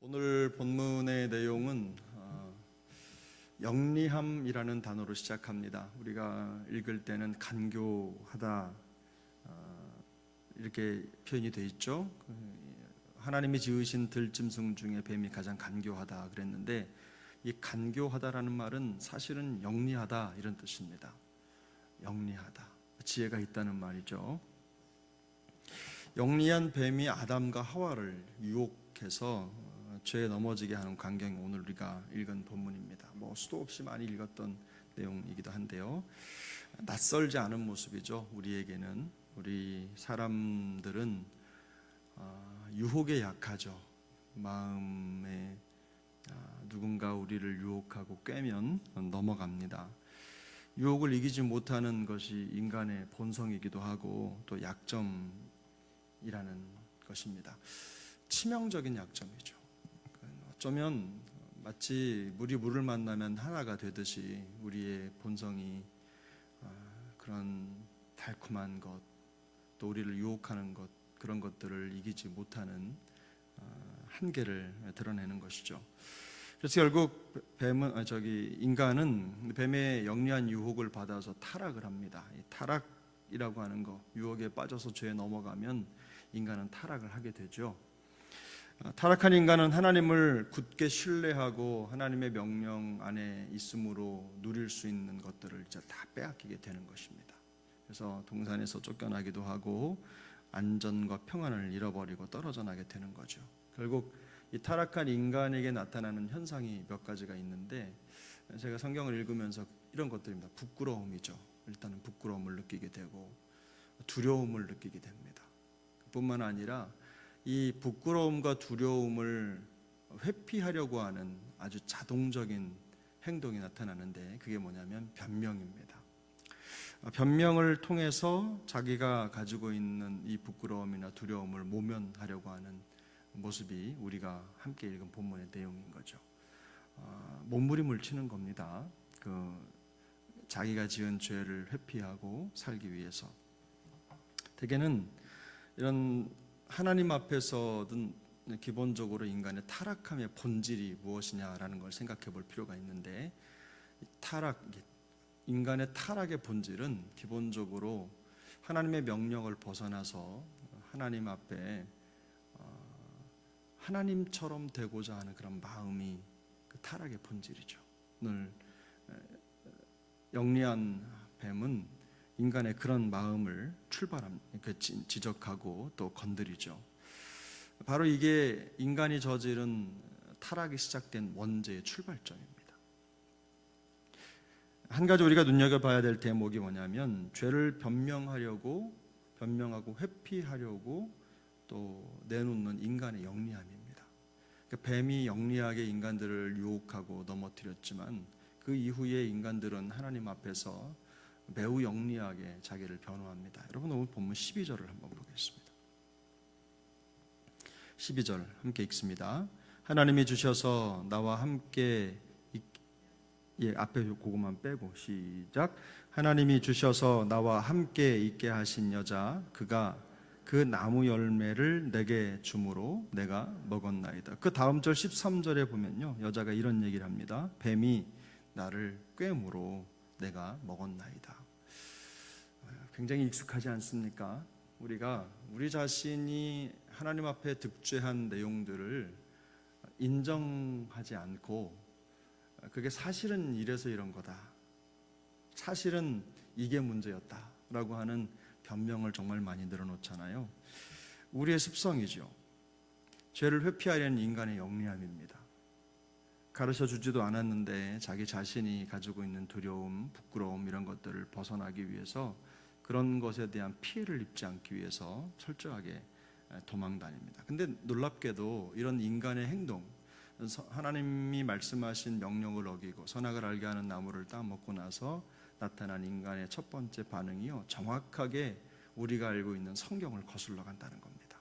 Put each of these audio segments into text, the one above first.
오늘 본문의 내용은 영리함이라는 단어로 시작합니다. 우리가 읽을 때는 간교하다 이렇게 표현이 되어 있죠. 하나님이 지으신 들짐승 중에 뱀이 가장 간교하다 그랬는데, 이 간교하다라는 말은 사실은 영리하다 이런 뜻입니다. 영리하다, 지혜가 있다는 말이죠. 영리한 뱀이 아담과 하와를 유혹해서 죄에 넘어지게 하는 광경이 오늘 우리가 읽은 본문입니다. 수도 없이 많이 읽었던 내용이기도 한데요, 낯설지 않은 모습이죠. 우리에게는, 우리 사람들은 유혹에 약하죠. 마음에 누군가 우리를 유혹하고 꿰면 넘어갑니다. 유혹을 이기지 못하는 것이 인간의 본성이기도 하고 또 약점이라는 것입니다. 치명적인 약점이죠. 어쩌면 마치 물이 물을 만나면 하나가 되듯이 우리의 본성이 그런 달콤한 것, 또 우리를 유혹하는 것, 그런 것들을 이기지 못하는 한계를 드러내는 것이죠. 그래서 결국 인간은 뱀의 영리한 유혹을 받아서 타락을 합니다. 이 타락이라고 하는 것, 유혹에 빠져서 죄에 넘어가면 인간은 타락을 하게 되죠. 타락한 인간은 하나님을 굳게 신뢰하고 하나님의 명령 안에 있음으로 누릴 수 있는 것들을 이제 다 빼앗기게 되는 것입니다. 그래서 동산에서 쫓겨나기도 하고 안전과 평안을 잃어버리고 떨어져 나게 되는 거죠. 결국 이 타락한 인간에게 나타나는 현상이 몇 가지가 있는데, 제가 성경을 읽으면서 이런 것들입니다. 부끄러움이죠. 일단은 부끄러움을 느끼게 되고 두려움을 느끼게 됩니다. 뿐만 아니라 이 부끄러움과 두려움을 회피하려고 하는 아주 자동적인 행동이 나타나는데, 그게 뭐냐면 변명입니다. 변명을 통해서 자기가 가지고 있는 이 부끄러움이나 두려움을 모면하려고 하는 모습이 우리가 함께 읽은 본문의 내용인 거죠. 몸부림을 치는 겁니다. 자기가 지은 죄를 회피하고 살기 위해서. 대개는 이런 하나님 앞에서든 기본적으로 인간의 타락함의 본질이 무엇이냐라는 걸 생각해 볼 필요가 있는데, 인간의 타락의 본질은 기본적으로 하나님의 명령을 벗어나서 하나님 앞에 하나님처럼 되고자 하는 그런 마음이 그 타락의 본질이죠. 오늘 영리한 뱀은 인간의 그런 마음을 지적하고 또 건드리죠. 바로 이게 인간이 저지른 타락이 시작된 원죄의 출발점입니다. 한 가지 우리가 눈여겨봐야 될 대목이 뭐냐면, 죄를 변명하고 회피하려고 또 내놓는 인간의 영리함입니다. 뱀이 영리하게 인간들을 유혹하고 넘어뜨렸지만, 그 이후에 인간들은 하나님 앞에서 매우 영리하게 자기를 변호합니다. 여러분, 오늘 본문 12절을 한번 보겠습니다. 12절 함께 읽습니다. 하나님이 주셔서 나와 함께 앞에 그것만 빼고 시작. 하나님이 주셔서 나와 함께 있게 하신 여자, 그가 그 나무 열매를 내게 주므로 내가 먹었나이다. 그 다음 절 13절에 보면요, 여자가 이런 얘기를 합니다. 뱀이 나를 꿰므로 내가 먹었나이다. 굉장히 익숙하지 않습니까? 우리가 우리 자신이 하나님 앞에 득죄한 내용들을 인정하지 않고, 그게 사실은 이래서 이런 거다, 사실은 이게 문제였다 라고 하는 변명을 정말 많이 늘어놓잖아요. 우리의 습성이죠. 죄를 회피하려는 인간의 영리함입니다. 가르쳐 주지도 않았는데 자기 자신이 가지고 있는 두려움, 부끄러움 이런 것들을 벗어나기 위해서, 그런 것에 대한 피해를 입지 않기 위해서 철저하게 도망다닙니다. 근데 놀랍게도 이런 인간의 행동, 하나님이 말씀하신 명령을 어기고 선악을 알게 하는 나무를 따먹고 나서 나타난 인간의 첫 번째 반응이요, 정확하게 우리가 알고 있는 성경을 거슬러 간다는 겁니다.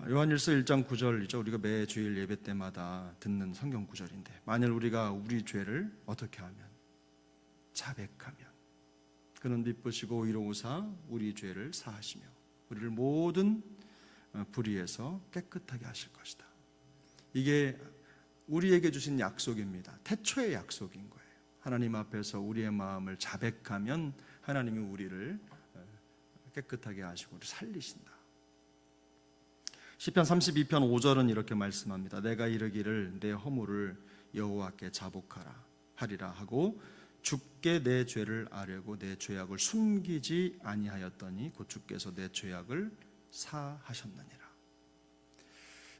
요한일서 1장 9절이죠. 우리가 매 주일 예배 때마다 듣는 성경 구절인데, 만일 우리가 우리 죄를 어떻게 하면, 자백하면 그는 미쁘시고 의로우사 우리 죄를 사하시며 우리를 모든 불의에서 깨끗하게 하실 것이다. 이게 우리에게 주신 약속입니다. 태초의 약속인 거예요. 하나님 앞에서 우리의 마음을 자백하면 하나님이 우리를 깨끗하게 하시고 우리를 살리신다. 시편 32편 5절은 이렇게 말씀합니다. 내가 이르기를 내 허물을 여호와께 자복하라 하리라 하고 주께 내 죄를 아뢰고 내 죄악을 숨기지 아니하였더니 곧 주께서 내 죄악을 사하셨느니라.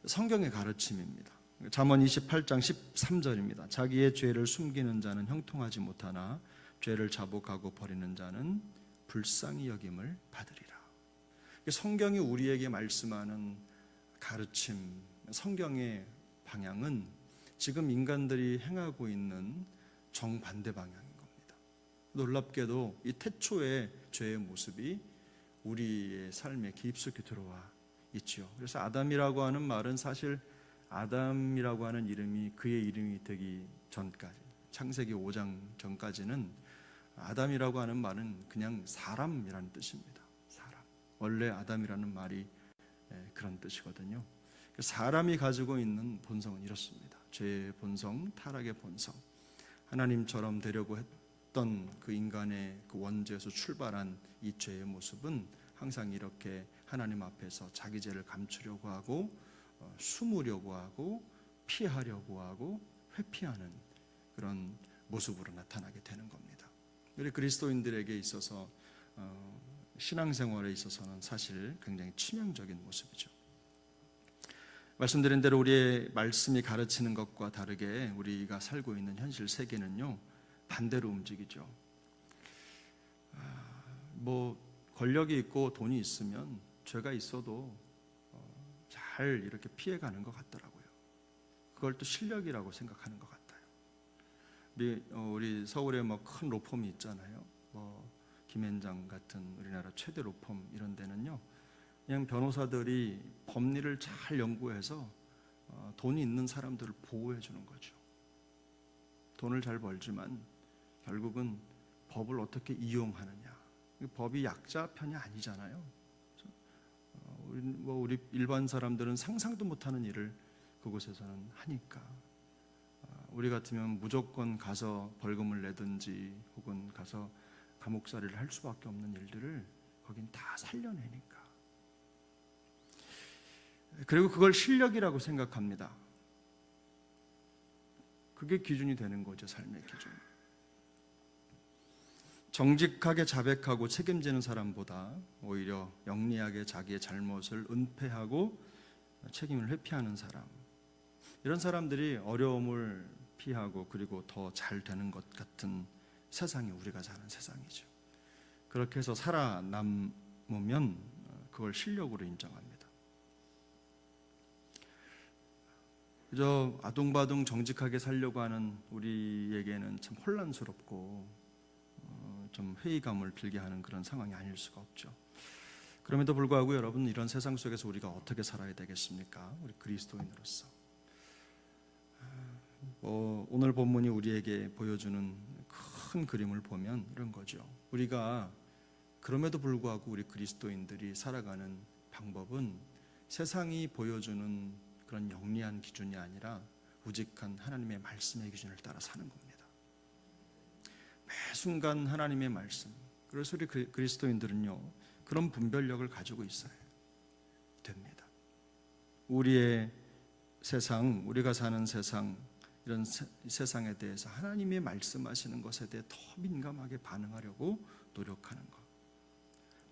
성경의 가르침입니다. 잠언 28장 13절입니다. 자기의 죄를 숨기는 자는 형통하지 못하나 죄를 자복하고 버리는 자는 불쌍히 여김을 받으리라. 성경이 우리에게 말씀하는 가르침, 성경의 방향은 지금 인간들이 행하고 있는 정반대 방향인 겁니다. 놀랍게도 이 태초의 죄의 모습이 우리의 삶에 깊숙이 들어와 있죠. 그래서 아담이라고 하는 말은 사실 아담이라고 하는 이름이 그의 이름이 되기 전까지, 창세기 5장 전까지는 아담이라고 하는 말은 그냥 사람이라는 뜻입니다. 사람. 원래 아담이라는 말이 그런 뜻이거든요. 사람이 가지고 있는 본성은 이렇습니다. 죄의 본성, 타락의 본성. 하나님처럼 되려고 했던 그 인간의 그 원죄에서 출발한 이 죄의 모습은 항상 이렇게 하나님 앞에서 자기 죄를 감추려고 하고 숨으려고 하고 피하려고 하고 회피하는 그런 모습으로 나타나게 되는 겁니다. 우리 그리스도인들에게 있어서 신앙생활에 있어서는 사실 굉장히 치명적인 모습이죠. 말씀드린 대로 우리의 말씀이 가르치는 것과 다르게 우리가 살고 있는 현실 세계는요 반대로 움직이죠. 뭐 권력이 있고 돈이 있으면 죄가 있어도 잘 이렇게 피해가는 것 같더라고요. 그걸 또 실력이라고 생각하는 것 같아요. 우리 서울에 뭐 큰 로펌이 있잖아요. 뭐 김앤장 같은 우리나라 최대 로펌 이런 데는요, 그냥 변호사들이 법리를 잘 연구해서 돈이 있는 사람들을 보호해 주는 거죠. 돈을 잘 벌지만 결국은 법을 어떻게 이용하느냐. 법이 약자 편이 아니잖아요. 우리 일반 사람들은 상상도 못하는 일을 그곳에서는 하니까 우리 같으면 무조건 가서 벌금을 내든지 혹은 가서 감옥살이를 할 수밖에 없는 일들을 거긴 다 살려내니까. 그리고 그걸 실력이라고 생각합니다. 그게 기준이 되는 거죠, 삶의 기준. 정직하게 자백하고 책임지는 사람보다 오히려 영리하게 자기의 잘못을 은폐하고 책임을 회피하는 사람, 이런 사람들이 어려움을 피하고 그리고 더 잘 되는 것 같은 세상이 우리가 사는 세상이죠. 그렇게 해서 살아남으면 그걸 실력으로 인정합니다. 그저 아둥바둥 정직하게 살려고 하는 우리에게는 참 혼란스럽고 좀 회의감을 빌게 하는 그런 상황이 아닐 수가 없죠. 그럼에도 불구하고 여러분, 이런 세상 속에서 우리가 어떻게 살아야 되겠습니까? 우리 그리스도인으로서 오늘 본문이 우리에게 보여주는 큰 그림을 보면 이런 거죠. 우리가 그럼에도 불구하고 우리 그리스도인들이 살아가는 방법은 세상이 보여주는 그런 영리한 기준이 아니라 우직한 하나님의 말씀의 기준을 따라 사는 겁니다. 매 순간 하나님의 말씀. 그래서 우리 그리스도인들은요, 그런 분별력을 가지고 있어야 됩니다. 우리의 세상, 우리가 사는 세상, 이런 세상에 대해서 하나님의 말씀하시는 것에 대해 더 민감하게 반응하려고 노력하는 것.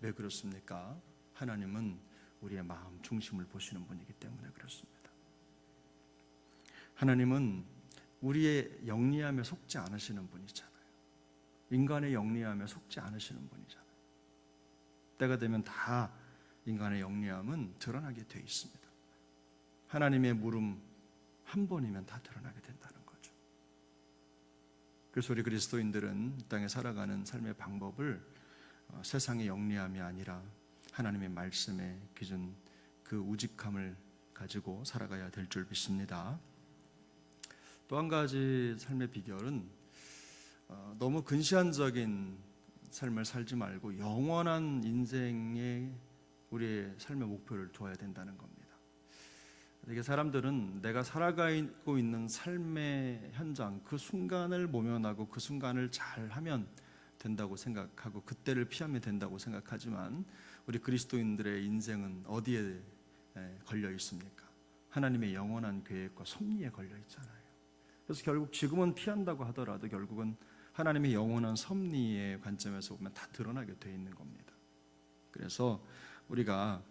왜 그렇습니까? 하나님은 우리의 마음 중심을 보시는 분이기 때문에 그렇습니다. 하나님은 우리의 영리함에 속지 않으시는 분이잖아요. 인간의 영리함에 속지 않으시는 분이잖아요. 때가 되면 다 인간의 영리함은 드러나게 돼 있습니다. 하나님의 물음 한 번이면 다 드러나게 된다는 거죠. 그래서 우리 그리스도인들은 이 땅에 살아가는 삶의 방법을 세상의 영리함이 아니라 하나님의 말씀의 기준, 그 우직함을 가지고 살아가야 될 줄 믿습니다. 또 한 가지 삶의 비결은 너무 근시안적인 삶을 살지 말고 영원한 인생에 우리의 삶의 목표를 두어야 된다는 겁니다. 되게 사람들은 내가 살아가고 있는 삶의 현장, 그 순간을 모면하고 그 순간을 잘 하면 된다고 생각하고 그때를 피하면 된다고 생각하지만, 우리 그리스도인들의 인생은 어디에 걸려 있습니까? 하나님의 영원한 계획과 섭리에 걸려 있잖아요. 그래서 결국 지금은 피한다고 하더라도 결국은 하나님의 영원한 섭리의 관점에서 보면 다 드러나게 돼 있는 겁니다. 그래서 우리가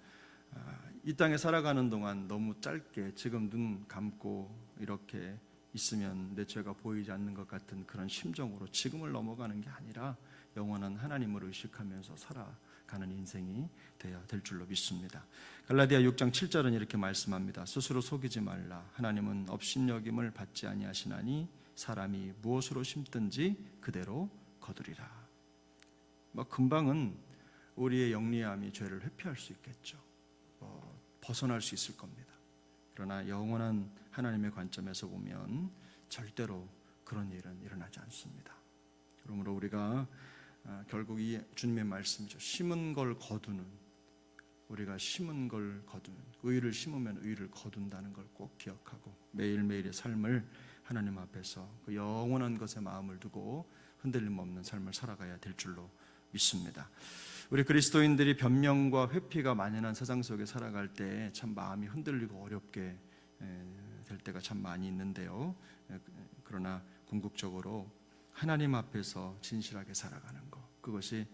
이 땅에 살아가는 동안 너무 짧게 지금 눈 감고 이렇게 있으면 내 죄가 보이지 않는 것 같은 그런 심정으로 지금을 넘어가는 게 아니라 영원한 하나님을 의식하면서 살아가는 인생이 되어야 될 줄로 믿습니다. 갈라디아 6장 7절은 이렇게 말씀합니다. 스스로 속이지 말라. 하나님은 업신여김을 받지 아니하시나니 사람이 무엇으로 심든지 그대로 거두리라. 금방은 우리의 영리함이 죄를 회피할 수 있겠죠. 벗어날 수 있을 겁니다. 그러나 영원한 하나님의 관점에서 보면 절대로 그런 일은 일어나지 않습니다. 그러므로 우리가 결국 이 주님의 말씀이죠. 심은 걸 거두는, 우리가 심은 걸 거두는, 의를 심으면 의를 거둔다는 걸 꼭 기억하고 매일매일의 삶을 하나님 앞에서 그 영원한 것에 마음을 두고 흔들림 없는 삶을 살아가야 될 줄로 믿습니다. 우리 그리스도인들이 변명과 회피가 만연한 세상 속에 살아갈 때 참 마음이 흔들리고 어렵게 될 때가 참 많이 있는데요. 그러나 궁극적으로 하나님 앞에서 진실하게 살아가는 것, 그것이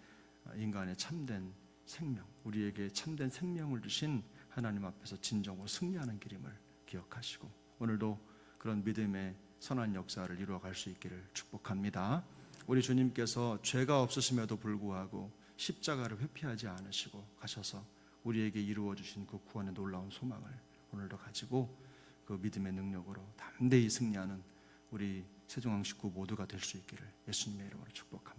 인간의 참된 생명, 우리에게 참된 생명을 주신 하나님 앞에서 진정으로 승리하는 길임을 기억하시고 오늘도 그런 믿음의 선한 역사를 이루어갈 수 있기를 축복합니다. 우리 주님께서 죄가 없으심에도 불구하고 십자가를 회피하지 않으시고 가셔서 우리에게 이루어주신 그 구원의 놀라운 소망을 오늘도 가지고 그 믿음의 능력으로 담대히 승리하는 우리 세종항 식구 모두가 될 수 있기를 예수님의 이름으로 축복합니다.